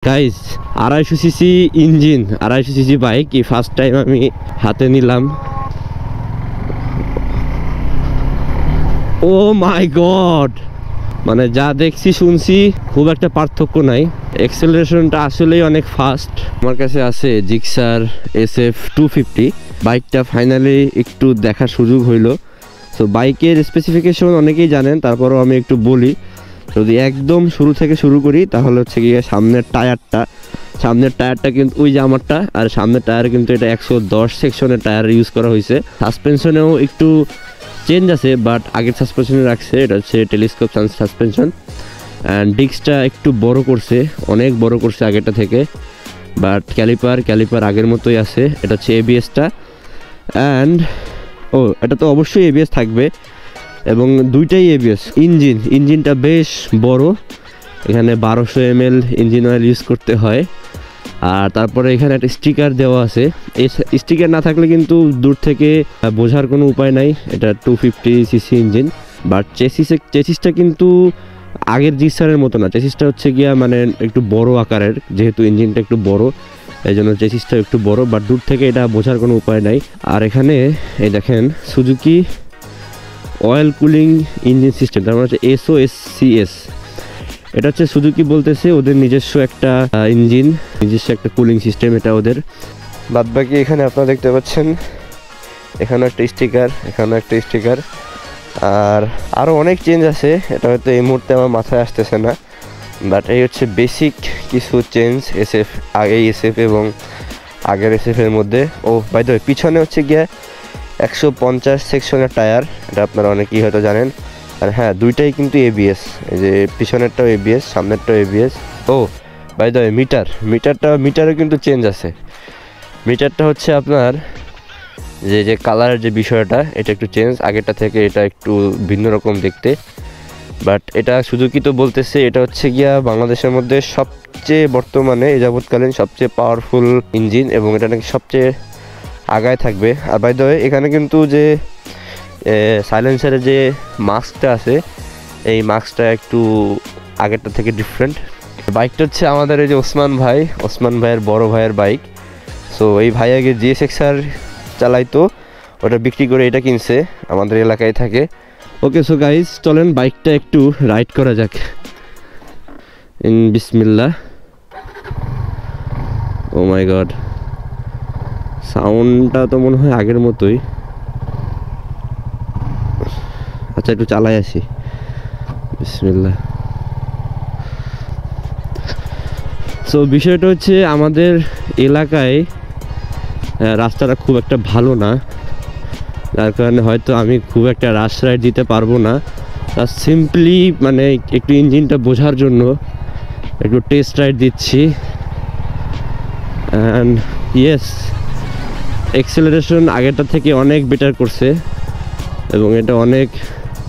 Guys 250 CC engine 250 CC bike এই first time আমি হাতে নিলাম। ও মাই গড, মানে যা দেখছি শুনছি খুব একটা পার্থক্য নাই। এক্সেলারেশনটা আসলেই অনেক ফাস্ট। আমার কাছে আছে জিক্সার SF 250 বাইকটা ফাইনালি একটু দেখার সুযোগ হইলো। তো বাইকের স্পেসিফিকেশন অনেকেই জানেন, তারপরও আমি একটু বলি। যদি একদম শুরু থেকে শুরু করি তাহলে হচ্ছে গিয়ে সামনের টায়ারটা কিন্তু ওই যে আমারটা, আর সামনের টায়ার কিন্তু এটা 110 সেকশনের টায়ার ইউজ করা হয়েছে। সাসপেনশনেও একটু চেঞ্জ আছে, বাট আগের সাসপেনশনে রাখছে, এটা হচ্ছে টেলিস্কোপ সাসপেনশন। অ্যান্ড ডিস্কটা একটু বড় করছে, অনেক বড় করছে আগেরটা থেকে, বাট ক্যালিপার আগের মতোই আছে। এটা হচ্ছে ABS-টা, অ্যান্ড এটা তো অবশ্যই ABS থাকবে, এবং দুইটাই ABS। ইঞ্জিনটা বেশ বড়, এখানে 1200 ml ইঞ্জিন অয়েল ইউজ করতে হয়। আর তারপরে এখানে একটা স্টিকার দেওয়া আছে। এই স্টিকার না থাকলে কিন্তু দূর থেকে বোঝার কোনো উপায় নাই এটা 250 সিসি ইঞ্জিন। বাট চেসিসটা কিন্তু আগের জিক্সারের মতো না। চেসিসটা হচ্ছে গিয়া মানে একটু বড় আকারের, যেহেতু ইঞ্জিনটা একটু বড় এই জন্য চেসিসটা একটু বড়, বাট দূর থেকে এটা বোঝার কোনো উপায় নাই। আর এখানে এই দেখেন Suzuki oil cooling engine system, তার মানে হচ্ছে SOSCS। এটা হচ্ছে সুজুকি বলতেছে ওদের নিজস্ব একটা ইঞ্জিন, নিজস্ব একটা কুলিং সিস্টেম এটা ওদের। বাদবাকি এখানে আপনারা দেখতে পাচ্ছেন এখানে একটা স্টিকার, এখানে একটা স্টিকার, আর আরও অনেক চেঞ্জ আছে। এটা হয়তো এই মুহূর্তে আমার মাথায় আসতেছে না, বাট এই হচ্ছে বেসিক কিছু চেঞ্জ SF এবং আগের SF এর মধ্যে। বাই দ্য ওয়ে, পিছনে হচ্ছে গিয়ে 150 সেকশনের টায়ার, এটা আপনারা অনেকেই হয়তো জানেন। আর হ্যাঁ, দুইটাই কিন্তু ABS, এই যে পিছনেরটাও ABS, সামনেরটাও ABS। বাই দ্য ওয়ে, মিটারও কিন্তু চেঞ্জ আছে। মিটারটা হচ্ছে আপনার যে কালারের যে বিষয়টা, এটা একটু চেঞ্জ, আগেরটা থেকে এটা একটু ভিন্ন রকম দেখতে। বাট এটা সুজুকি তো বলতেছে এটা হচ্ছে গিয়া বাংলাদেশের মধ্যে সবচেয়ে বর্তমানে যাবৎকালীন সবচেয়ে পাওয়ারফুল ইঞ্জিন, এবং এটা নাকি সবচেয়ে আগায় থাকবে। আর বাই দ্য ওয়ে, এখানে কিন্তু যে সাইলেন্সারের যে মাস্কটা আছে, এই মাস্কটা একটু আগেরটা থেকে ডিফারেন্ট। বাইকটা হচ্ছে আমাদের এই যে ওসমান ভাইয়ের বড় ভাইয়ের বাইক। সো এই ভাই আগে GSX-R চালাইতো, ওটা বিক্রি করে এটা কিনছে, আমাদের এলাকায় থাকে। ওকে, সো গাইজ চলেন বাইকটা একটু রাইড করা যাক। বিসমিল্লাহ। ও মাই গড, সাউন্ডটা তো মনে হয় আগের মতোই। আচ্ছা, একটু চালাই আসি। বিসমিল্লাহ। সো বিষয়টা হচ্ছে আমাদের এলাকায় রাস্তাটা খুব একটা ভালো না, যার কারণে হয়তো আমি খুব একটা রাশ রাইড দিতে পারবো না। সিম্পলি মানে একটু ইঞ্জিনটা বোঝার জন্য একটু টেস্ট রাইড দিচ্ছি। অ্যান্ড ইয়েস, এক্সেলারেশন আগেরটা থেকে অনেক বেটার করছে, এবং এটা অনেক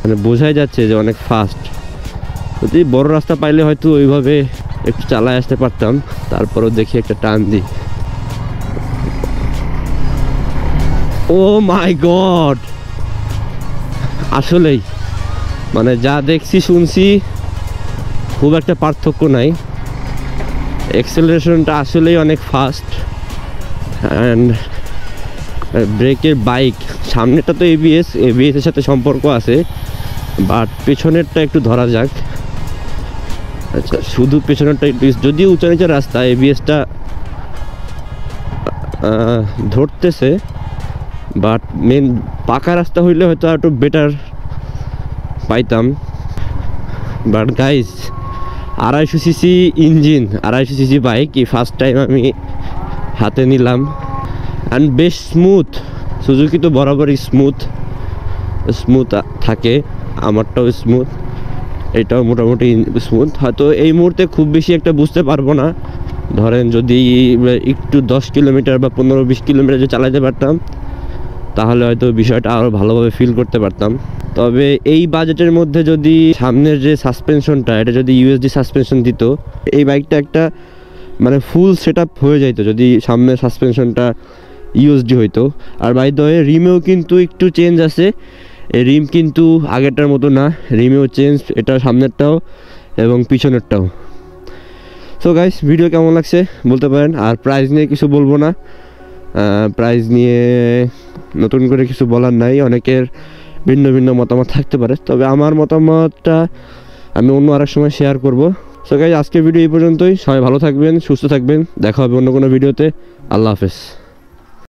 মানে বোঝাই যাচ্ছে যে অনেক ফাস্ট। যদি বড় রাস্তা পাইলে হয়তো ওইভাবে একটু চালায় আসতে পারতাম। তারপরও দেখি একটা টান দিই। ও মাই গড, আসলেই মানে যা দেখছি শুনছি খুব একটা পার্থক্য নাই। এক্সেলারেশনটা আসলেই অনেক ফাস্ট। অ্যান্ড ব্রেকের বাইক, সামনেটা তো ABS এর সাথে সম্পর্ক আছে, বাট পেছনেরটা একটু ধরা যাক। আচ্ছা, শুধু পেছনেরটা একটু, যদিও উঁচা নিচা রাস্তা ABS-টা ধরতেছে, বাট মেন পাকা রাস্তা হইলে হয়তো একটু বেটার পাইতাম। But guys 250 CC engine 250 CC bike এই ফার্স্ট টাইম আমি হাতে নিলাম, অ্যান্ড বেশ স্মুথ। সুজুকি তো বরাবরই স্মুথ থাকে, আমারটাও স্মুথ, এটাও মোটামুটি স্মুথ। হয়তো এই মুহূর্তে খুব বেশি একটা বুঝতে পারবো না, ধরেন যদি একটু 10 কিলোমিটার বা 15-20 কিলোমিটার যদি চালাতে পারতাম তাহলে হয়তো বিষয়টা আরও ভালোভাবে ফিল করতে পারতাম। তবে এই বাজেটের মধ্যে যদি সামনের যে সাসপেনশনটা, এটা যদি USD সাসপেনশন দিত, এই বাইকটা একটা মানে ফুল সেট আপ হয়ে যেত যদি সামনের সাসপেনশনটা USD হইতো। আর বাই দ্য ওয়ে, রিমেও কিন্তু একটু চেঞ্জ আছে। এই রিম কিন্তু আগেরটার মতো না, রিমেও চেঞ্জ, এটা সামনেরটাও এবং পিছনেরটাও। সো গাইস ভিডিও কেমন লাগছে বলতে পারেন। আর প্রাইস নিয়ে কিছু বলবো না, প্রাইস নিয়ে নতুন করে কিছু বলার নাই, অনেকের ভিন্ন ভিন্ন মতামত থাকতে পারে, তবে আমার মতামতটা আমি অন্য আরেক সময় শেয়ার করব। সো গাইস আজকের ভিডিও এই পর্যন্তই, সবাই ভালো থাকবেন, সুস্থ থাকবেন, দেখা হবে অন্য কোনো ভিডিওতে। আল্লাহ হাফেজ।